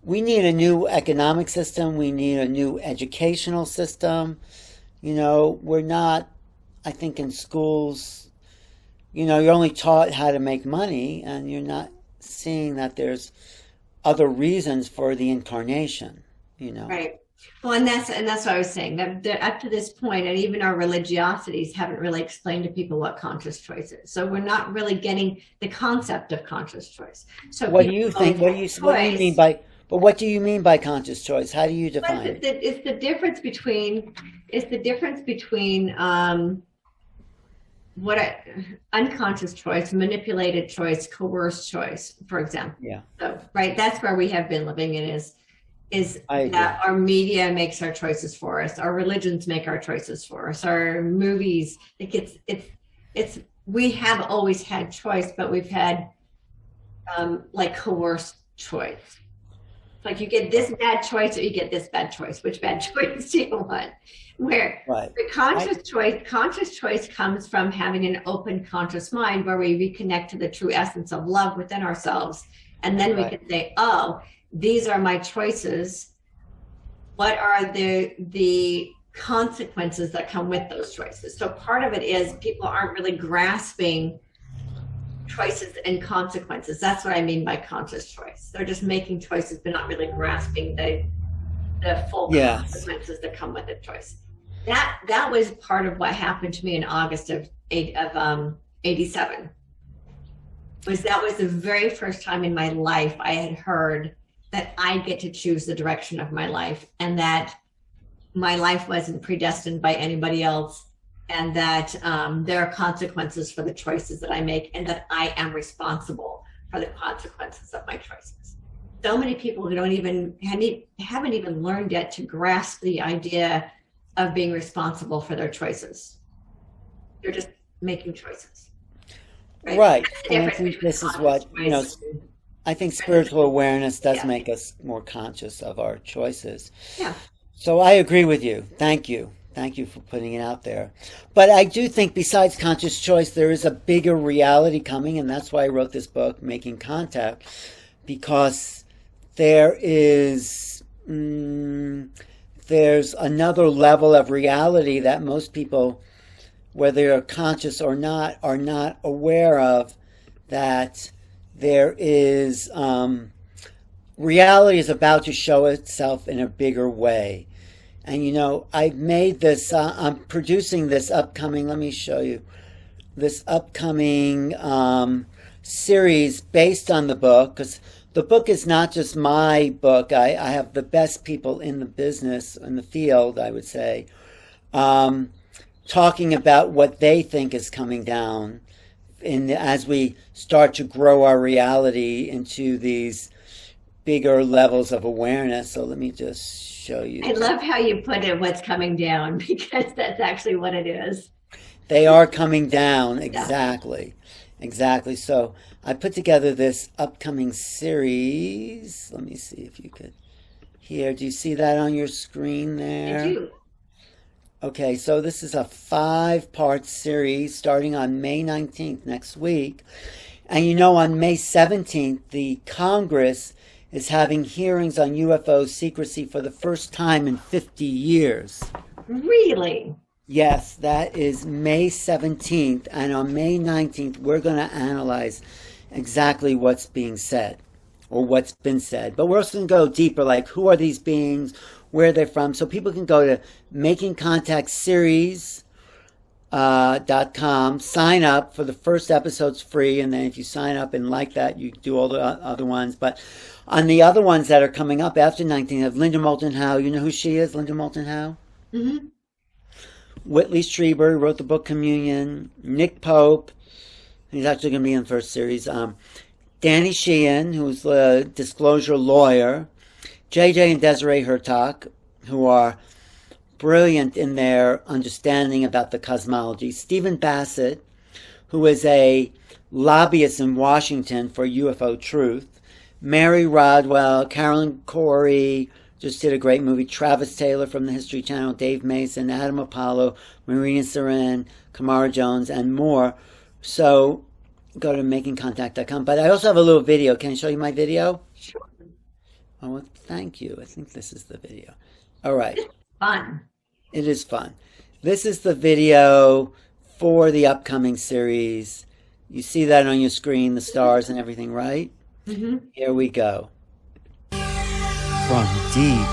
we need a new economic system. We need a new educational system. We're not, I think, in schools, you're only taught how to make money, and you're not seeing that there's other reasons for the incarnation, Right. Well, and that's what I was saying, that up to this point, and even our religiosities haven't really explained to people what conscious choice is. So we're not really getting the concept of conscious choice. So what do you think? What do you mean by? But what do you mean by conscious choice? How do you define it? It's the difference between unconscious choice, manipulated choice, coerced choice, for example. Yeah. So right, that's where we have been living in is that our media makes our choices for us, our religions make our choices for us, our movies. It's we have always had choice, but we've had coerced choice. You get this bad choice or you get this bad choice. Which bad choice do you want? Where the conscious choice comes from having an open conscious mind where we reconnect to the true essence of love within ourselves. And then we can say, oh, these are my choices. What are the consequences that come with those choices? So part of it is people aren't really grasping choices and consequences. That's what I mean by conscious choice. They're just making choices, but not really grasping the full consequences that come with the choice. That was part of what happened to me in August of 87. That was the very first time in my life I had heard that I get to choose the direction of my life, and that my life wasn't predestined by anybody else, and that there are consequences for the choices that I make, and that I am responsible for the consequences of my choices. So many people who haven't even learned yet to grasp the idea of being responsible for their choices. They're just making choices. Right. And I think this is what, I think spiritual awareness does make us more conscious of our choices. Yeah. So I agree with you. Thank you. Thank you for putting it out there. But I do think besides conscious choice, there is a bigger reality coming, and that's why I wrote this book, Making Contact, because there's another level of reality that most people, whether they're conscious or not, are not aware of, that there is, reality is about to show itself in a bigger way. And I've made this, I'm producing this upcoming, let me show you, this upcoming series based on the book, because the book is not just my book. I have the best people in the business, in the field, I would say, talking about what they think is coming down as we start to grow our reality into these bigger levels of awareness. So let me just show you. I love how you put it, what's coming down, because that's actually what it is. They are coming down, exactly. Exactly. So I put together this upcoming series. Let me see if you could hear. Do you see that on your screen there? I do. Okay, so this is a 5-part series starting on May 19th, next week. And on May 17th, the Congress is having hearings on UFO secrecy for the first time in 50 years. Really? Yes, that is May 17th. And on May 19th, we're going to analyze exactly what's being said or what's been said. But we're also going to go deeper, like who are these beings? Where they're from, so people can go to makingcontactseries.com, sign up for the first episode's free, and then if you sign up and like that, you do all the other ones. But on the other ones that are coming up after 19, have Linda Moulton Howe. You know who she is, Linda Moulton Howe? Mm-hmm. Whitley Strieber, who wrote the book Communion. Nick Pope, he's actually going to be in the first series. Danny Sheehan, who's a disclosure lawyer. JJ and Desiree Hurtak, who are brilliant in their understanding about the cosmology. Stephen Bassett, who is a lobbyist in Washington for UFO Truth. Mary Rodwell, Carolyn Corey, just did a great movie. Travis Taylor from the History Channel, Dave Mason, Adam Apollo, Marina Seren, Kamara Jones, and more. So go to makingcontact.com. But I also have a little video. Can I show you my video? Sure. Oh, well, thank you. I think this is the video. All right. It's fun. It is fun. This is the video for the upcoming series. You see that on your screen, the stars and everything, right? Mm-hmm. Here we go. From deep,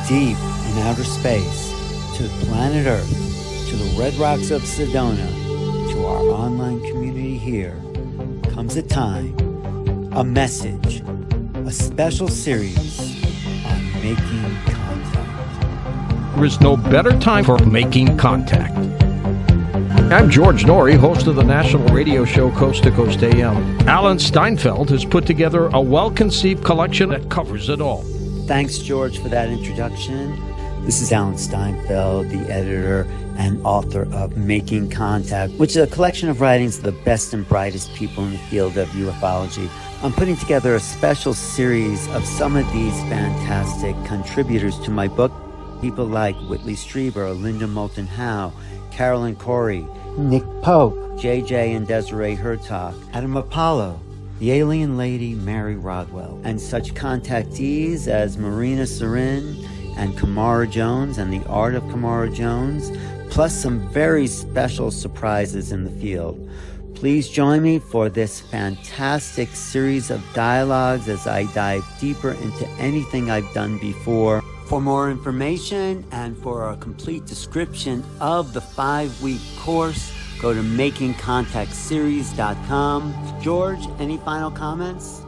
deep in outer space to the planet Earth, to the red rocks of Sedona, to our online community here, comes a time, a message, a special series on Making Contact. There is no better time for Making Contact. I'm George Norrie, host of the national radio show Coast to Coast AM. Alan Steinfeld has put together a well-conceived collection that covers it all. Thanks, George, for that introduction. This is Alan Steinfeld, the editor and author of Making Contact, which is a collection of writings of the best and brightest people in the field of ufology. I'm putting together a special series of some of these fantastic contributors to my book. People like Whitley Strieber, Linda Moulton Howe, Carolyn Corey, Nick Pope, JJ and Desiree Hurtak, Adam Apollo, the alien lady Mary Rodwell, and such contactees as Marina Seren and Kamara Jones and the art of Kamara Jones, plus some very special surprises in the field. Please join me for this fantastic series of dialogues as I dive deeper into anything I've done before. For more information and for a complete description of the 5-week course, go to makingcontactseries.com. George, any final comments?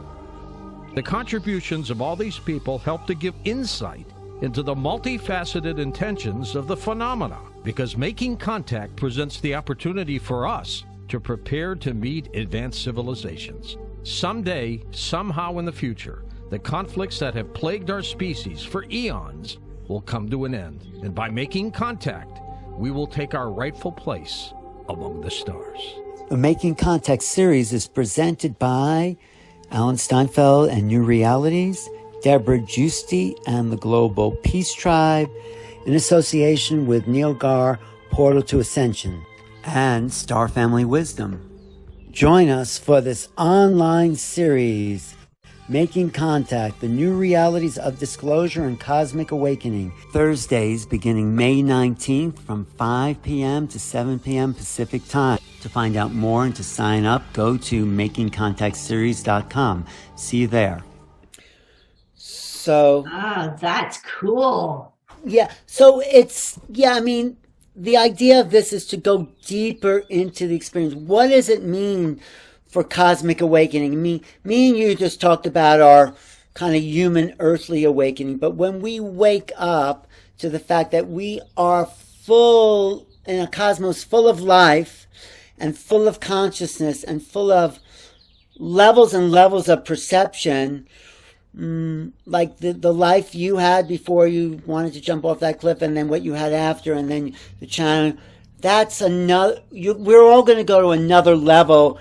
The contributions of all these people help to give insight into the multifaceted intentions of the phenomena, because Making Contact presents the opportunity for us to prepare to meet advanced civilizations. someday, somehow in the future, the conflicts that have plagued our species for eons will come to an end. And by making contact, we will take our rightful place among the stars. The Making Contact series is presented by Alan Steinfeld and New Realities, Deborah Giusti and the Global Peace Tribe, in association with Neil Gar, Portal to Ascension, and Star Family Wisdom. Join us for this online series, Making Contact, the New Realities of Disclosure and Cosmic Awakening, Thursdays beginning May 19th from 5 p.m. to 7 p.m. Pacific Time. To find out more and to sign up, go to makingcontactseries.com. See you there. So... that's cool. Yeah, so the idea of this is to go deeper into the experience. What does it mean for cosmic awakening? Me and you just talked about our kind of human earthly awakening, but when we wake up to the fact that we are full in a cosmos full of life and full of consciousness and full of levels and levels of perception, like the life you had before you wanted to jump off that cliff, and then what you had after, and then the channel, that's another, we're all going to go to another level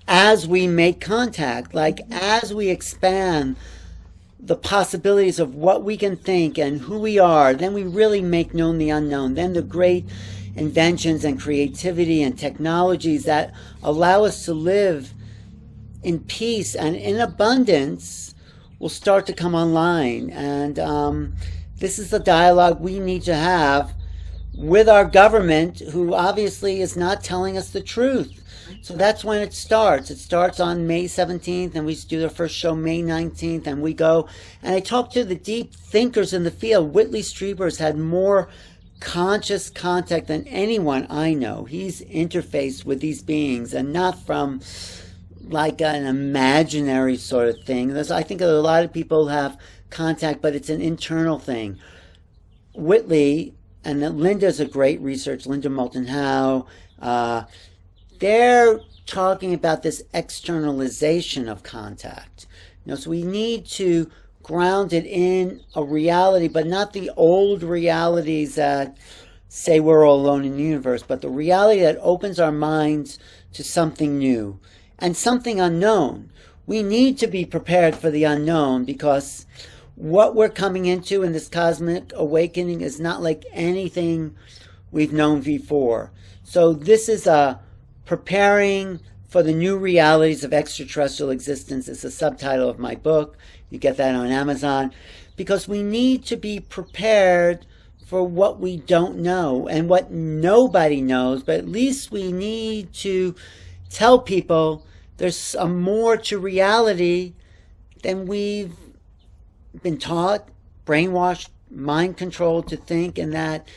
as we make contact, like as we expand the possibilities of what we can think and who we are. Then we really make known the unknown. Then the great inventions and creativity and technologies that allow us to live in peace and in abundance will start to come online. And this is the dialogue we need to have with our government, who obviously is not telling us the truth. So that's when it starts. It starts on May 17th, and we do the first show May 19th, and we go. And I talk to the deep thinkers in the field. Whitley Strieber's had more conscious contact than anyone I know. He's interfaced with these beings, and not from like an imaginary sort of thing. I think a lot of people have contact, but it's an internal thing. Whitley, and Linda's a great research, Linda Moulton Howe, they're talking about this externalization of contact. So we need to ground it in a reality, but not the old realities that say we're all alone in the universe, but the reality that opens our minds to something new and something unknown. We need to be prepared for the unknown, because what we're coming into in this cosmic awakening is not like anything we've known before. So this is a preparing for the new realities of extraterrestrial existence. It's the subtitle of my book. You get that on Amazon, because we need to be prepared for what we don't know and what nobody knows, but at least we need to tell people there's a more to reality than we've been taught, brainwashed, mind controlled to think, and that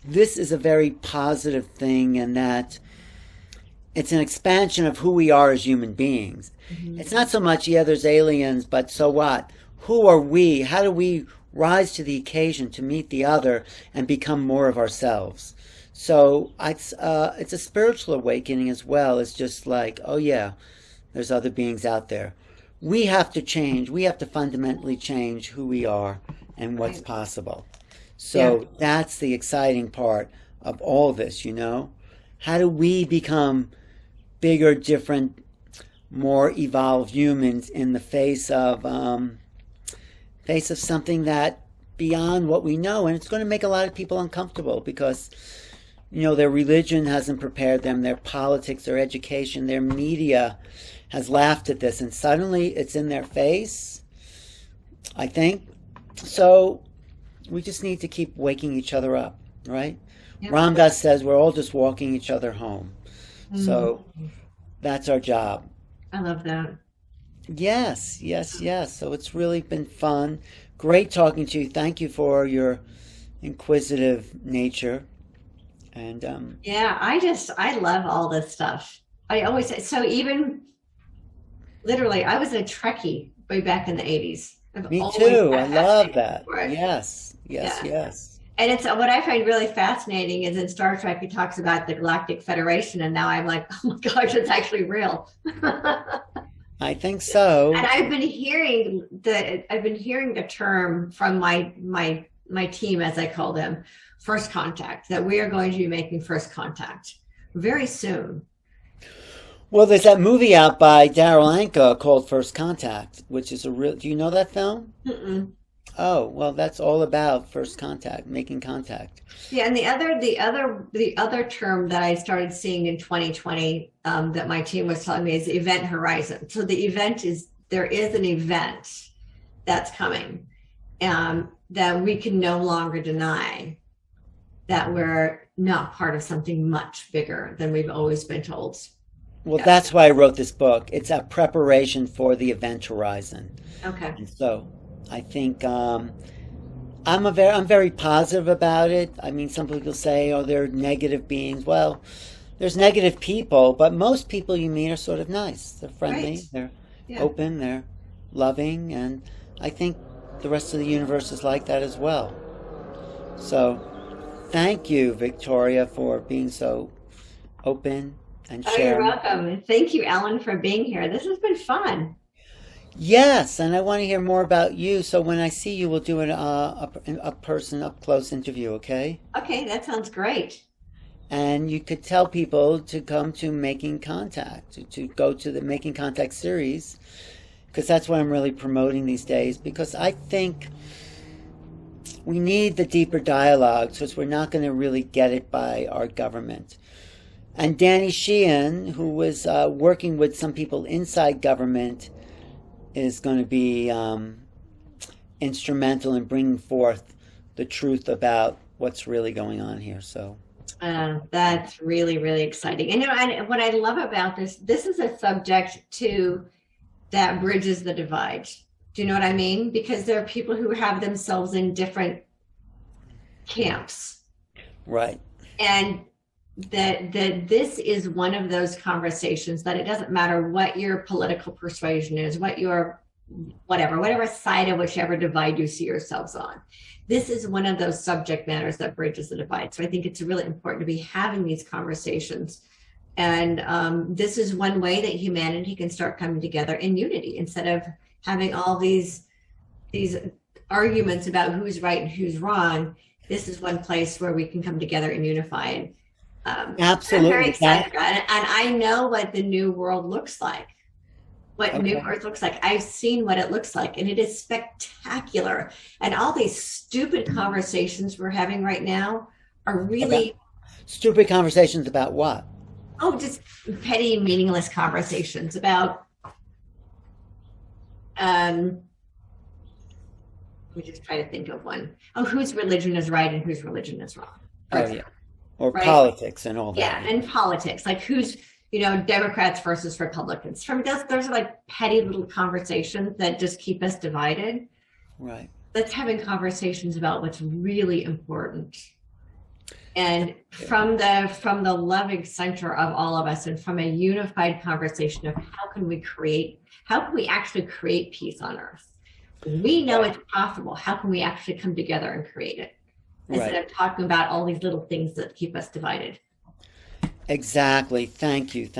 this is a very positive thing, and that it's an expansion of who we are as human beings. Mm-hmm. It's not so much, there's aliens, but so what? Who are we? How do we rise to the occasion to meet the other and become more of ourselves? So it's a spiritual awakening as well. It's just like, oh yeah, there's other beings out there. We have to change. We have to fundamentally change who we are and what's possible. So that's the exciting part of all this, How do we become bigger, different, more evolved humans in the face of something that beyond what we know? And it's going to make a lot of people uncomfortable, because their religion hasn't prepared them, their politics, their education, their media has laughed at this, and suddenly it's in their face, I think. So we just need to keep waking each other up, right? Yep. Ram Dass says we're all just walking each other home. Mm-hmm. So that's our job. I love that. Yes. So it's really been fun. Great talking to you. Thank you for your inquisitive nature. And I love all this stuff. I always say, so even literally, I was a Trekkie way back in the 80s. Me too. I love that. Yes. And it's what I find really fascinating is in Star Trek, it talks about the Galactic Federation, and now I'm like, oh my gosh, it's actually real. I think so. And I've been hearing the term from my team, as I call them, first contact, that we are going to be making first contact very soon. Well, there's that movie out by Darryl Anka called First Contact, which is do you know that film? Mm-mm. Oh, well, that's all about first contact, making contact. Yeah, and the other term that I started seeing in 2020 that my team was telling me is event horizon. So there is an event that's coming that we can no longer deny, that we're not part of something much bigger than we've always been told. Well, that's why I wrote this book. It's a preparation for the event horizon. Okay. And so I think I'm very positive about it. I mean, some people say, oh, they're negative beings. Well, there's negative people, but most people you meet are sort of nice. They're friendly, they're open, they're loving, and I think the rest of the universe is like that as well. So thank you, Victoria, for being so open and sharing. Oh, you're welcome. And thank you, Alan, for being here. This has been fun. Yes, and I want to hear more about you. So when I see you, we'll do a person up close interview, okay? Okay, that sounds great. And you could tell people to come to Making Contact, to go to the Making Contact series, because that's what I'm really promoting these days, because I think we need the deeper dialogue, because we're not going to really get it by our government. And Danny Sheehan, who was working with some people inside government, is going to be instrumental in bringing forth the truth about what's really going on here. So that's really, really exciting. And what I love about this is a subject too that bridges the divide. Do you know what I mean? Because there are people who have themselves in different camps. Right. And that this is one of those conversations that it doesn't matter what your political persuasion is, what your whatever side of whichever divide you see yourselves on. This is one of those subject matters that bridges the divide. So I think it's really important to be having these conversations. And this is one way that humanity can start coming together in unity, instead of having all these arguments about who's right and who's wrong. This is one place where we can come together and unify. And absolutely. I'm very excited about it. And I know what the new world looks like, what New Earth looks like. I've seen what it looks like, and it is spectacular. And all these stupid conversations we're having right now are really... Stupid conversations about what? Oh, just petty, meaningless conversations about... let me just try to think of one. Oh, whose religion is right and whose religion is wrong. Oh, yeah. Or right? Politics and all that. Yeah, and politics, like who's, Democrats versus Republicans. For me, those are like petty little conversations that just keep us divided. Right. Let's having conversations about what's really important. And from the loving center of all of us, and from a unified conversation of how can we actually create peace on Earth? We know it's possible. How can we actually come together and create it? Instead of talking about all these little things that keep us divided. Exactly. Thank you.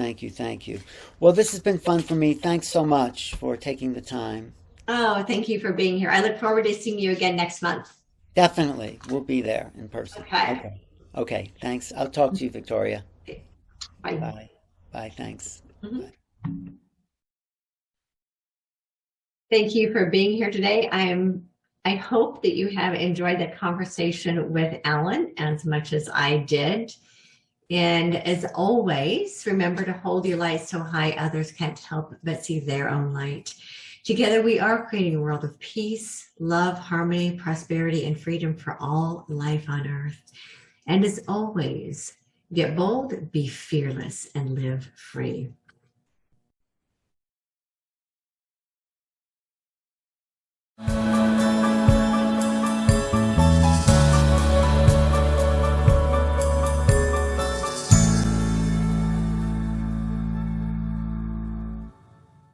Well, this has been fun for me. Thanks so much for taking the time. Oh, thank you for being here. I look forward to seeing you again next month. Definitely. We'll be there in person. Okay. Thanks. I'll talk to you, Victoria. Okay. Bye. Bye. Thanks. Mm-hmm. Bye. Thank you for being here today. I hope that you have enjoyed the conversation with Alan as much as I did. And as always, remember to hold your light so high others can't help but see their own light. Together we are creating a world of peace, love, harmony, prosperity, and freedom for all life on Earth. And as always, get bold, be fearless, and live free.